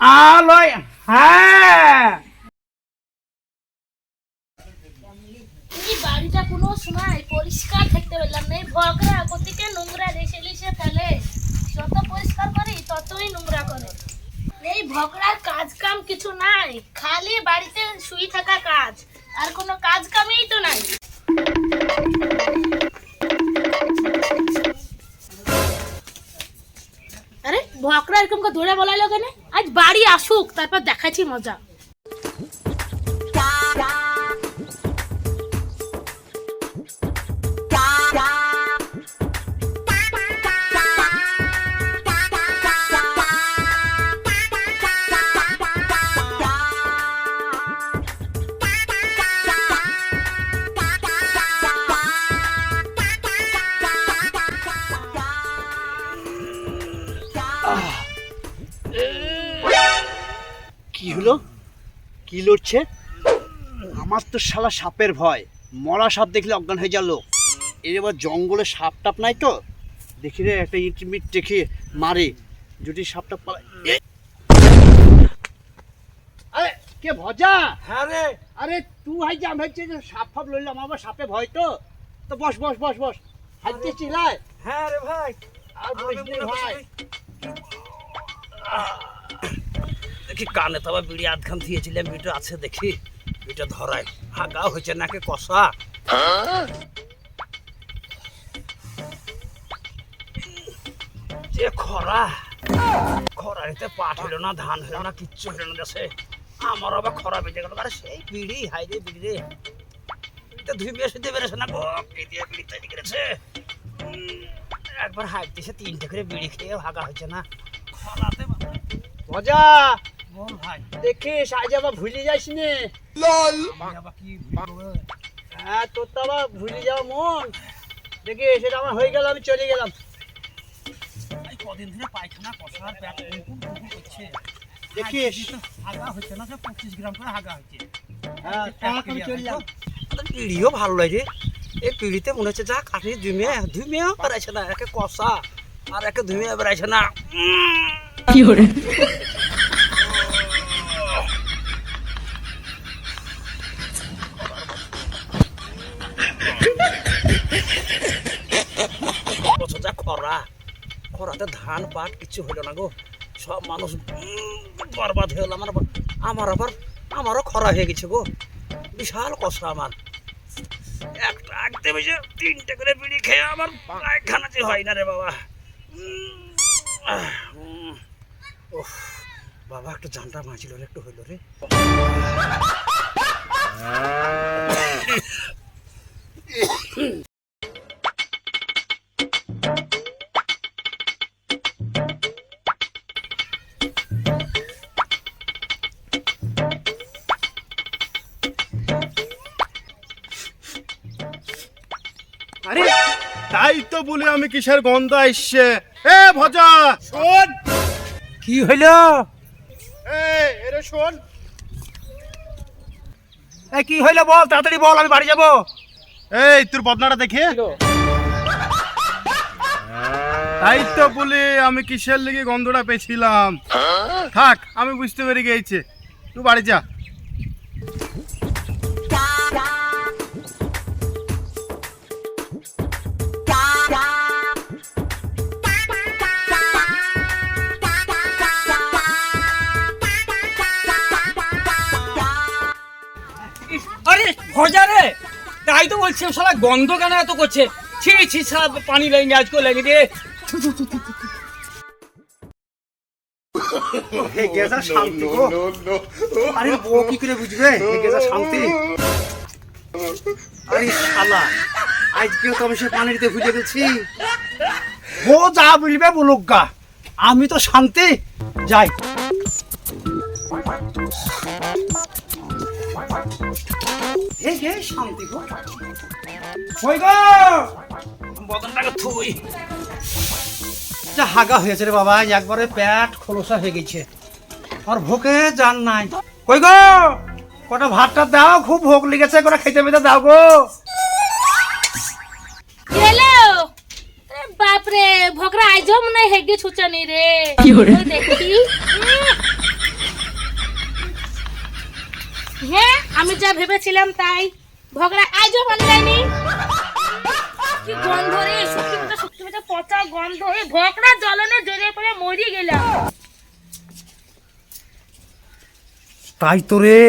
আলোয় হ্যাঁ এই বাড়িটা কোনো সময় পরিষ্কার থাকতে পারলাম না। এই ভগরা কোথেকে নোংরা রেসে লিসে ফেলে, যত পরিষ্কার করি ততই নোংরা করে। এই ভগরার কাজ কাম কিছু নাই, খালি বাড়িতে শুয়ে থাকা কাজ, আর কোনো কাজ কামই তো নাই। আরে ভগরা এরকম করে ধরে বলাইলো কেন? আজ বাড়ি আসুক, তারপর দেখাচ্ছি মজা। কি হলো? কি লড়ছে? আমার তো শালা সাপের ভয়, মরা সাপ দেখলে অজ্ঞান হয়ে গেল। এর এবার জঙ্গলে সাপ টাপ নাই তো, দেখি রে একটা ইট মিট দেখে মারে, যদি সাপটা পালায়। আরে কে ভজা? হ্যাঁ রে। আরে তুই হাই যে আমি হচ্ছে সাপ ফাপ লইলাম, আমার সাপে ভয় তো। তো বস বস বস বস, হাইতে চিল্লায়। হ্যাঁ রে ভাই, আর বলিস নে ভাই। দেখি কানে তো আবার বিড়ি আধখান দিয়েছিলাম, বিটা আছে দেখি, বিটা ধরায় হাগা হয়েছে নাকি কষা। যে খরা, খরারিতে পাট হইল না, ধান হইল না, কিচ্ছু হইল না দেশে। আমার আবার খরা বেঁচে গেল। আরে সেই বিড়ি, হাই রে বিড়ি রে, বিড়িটা ধুই বেশ দিতে পেরেছে না গো, কি দিয়ে বিড়ি তৈরি করেছে। একবার হাইতে এসে 3টে করে বিড়ি খেয়ে ভাগা হয়েছে না খরাতে। ভজা বল ভাই, দেখিস আজ আবার ভুলে যাইস নে। কি হ্যাঁ তোর তো আবার ভুলে যাওয়া মন, দেখি সেটা আমার হয়ে গেল, আমি চলে গেলাম। কদিন ধরে পায়খানা কষার পেট কুকুর করছে, দেখিস হাগা হচ্ছে না, 25 গ্রাম করে হাগা হচ্ছে। হ্যাঁ আমি চললাম। পিড়িও ভালো লাগে, এই পিড়িতে মনে হচ্ছে যা কাঠি ধুমিয়া বেড়াইছে না, একে কষা আর একে ধুমিয়া বেড়াইছে না। কি করে যা খরা, খরাতে ধান পাট কিছু হলো না গো, সব মানুষ বরবাদ হয়ে গেল। আমারও খরা হয়ে গেছে গো, বিশাল কষ্ট আমার। একটা আগতে বেজে 3টে করে বিড়ি খেয়ে আমার পায়খানা যে হয় না রে বাবা। বাবা একটু জানটা মাছিল রে, একটু হইল রে। আরে তাই তো বলি আমি কিসের গন্ধ আসছে। এ ভজা শোন। কি হইল? এরে শোন। কি হইল বল, তাড়াতাড়ি বল, আমি বাড়ি যাবো। এই তোর বদনাটা দেখে, তাই তো বলি আমি কিসের লেগে গন্ধটা পেয়েছিলাম। থাক আমি বুঝতে পেরে গিয়েছি, তুই বাড়ি যা। আরে ভজা রে, তাই তো বলছি শালা গন্ধ কেন এত করছে। ছি ছি, সব পানি লাইনে আজকে লাগে রে। শান্তি গো। আরে বউ কি করে বুঝবে শান্তি? আরে শালা আজকে তো আমি সে পানিতে ভুলে গেছি। ও যা বলবে বলুক গা, আমি তো শান্তি যাই। শান্তি গো, কই গো বদনটাকে থুই। যা হাগা হয়েছে রে বাবা, একবারে পেট খোলসা হয়ে গেছে, আর ভোকে জান নাই। কই গো কটা ভাতটা দাও, খুব ভোক লেগেছে, কটা খেতে পেতে দাও গো। হ্যালো বাপরে, ভগরা আইজো মনে হেগে ছুচানি রে। দেখি আমি যা ভেবেছিলাম তাই, ভগরা আজও পানি দেয়নি। কি গন্ধ রে, সত্যি কথা পচা গন্ধ। এই ভগরা জ্বলনে জ্বলে পড়ে মরে গেলাম। তাই তো রে,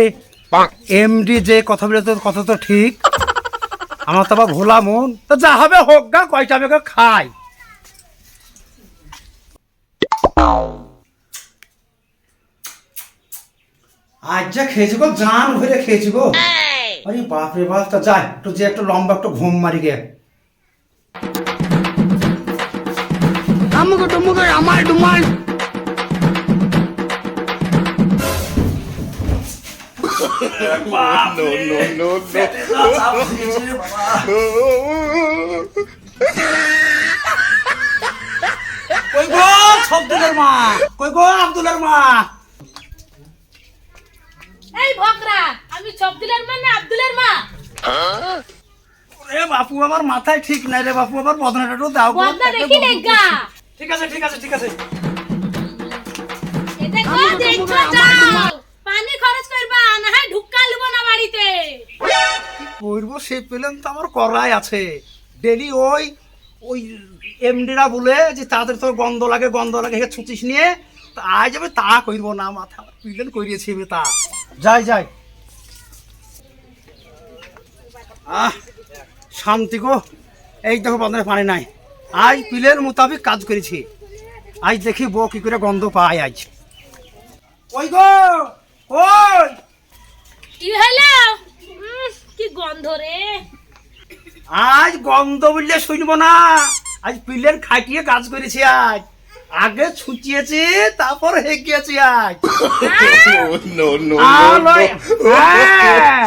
এমডি যে কথা বলে তোর কথা তো ঠিক। আমার তো আবার ভোলা মন, তো যা হবে হোক গা, কয়টা আমি ওকে খাই। আজ যা খেয়েছি গো, জান ভরে খেয়েছি গো। আরে বাপরে বাপ, তা যাই একটু যে একটু লম্বা একটু ঘুম মারি গে। আমাকে টুমুকে আমার ডুমাল। কই গো সবদুলের মা, কই গো আব্দুলের মা। এই ভগরা, আমি সবদিলের মা না আব্দুলের মা? রে বাপু, আমার মাথায় ঠিক নাই রে বাপু, আমার বদনাটা একটু দাও গো। বদনা দেখি নেগা। ঠিক আছে ঠিক আছে ঠিক আছে। এটা কো দেখছো যাও, পানি খরচ করবা না, হয় ঢুকা লব না বাড়িতে। কি করবো, সে পেলেন তো আমার করাই আছে। ডেলি ওই ওই এমডিরা বলে যে তাদের তো গন্ধ লাগে ছুচিস নিয়ে, তা আজ আমি তা করবো না, মাথা পিলেন করিয়েছি আমি তা। যাই যাই। শান্তি গো, এই দেখো বন্ধনে পানি নাই। আজ পিলের মোতাবিক কাজ করেছি। আজ দেখি বউ কি করে গন্ধ পায় আজ। ওই গো, ওই কি হলো? কি গন্ধ রে। আজ গন্ধ বললে শুনবো না, আজ পিলের খাটিয়ে কাজ করেছি। আজ আগে ছুচিয়েছি, তারপর হেঁকিয়েছি। আজ হ্যাঁ? আলোয়, হ্যাঁ,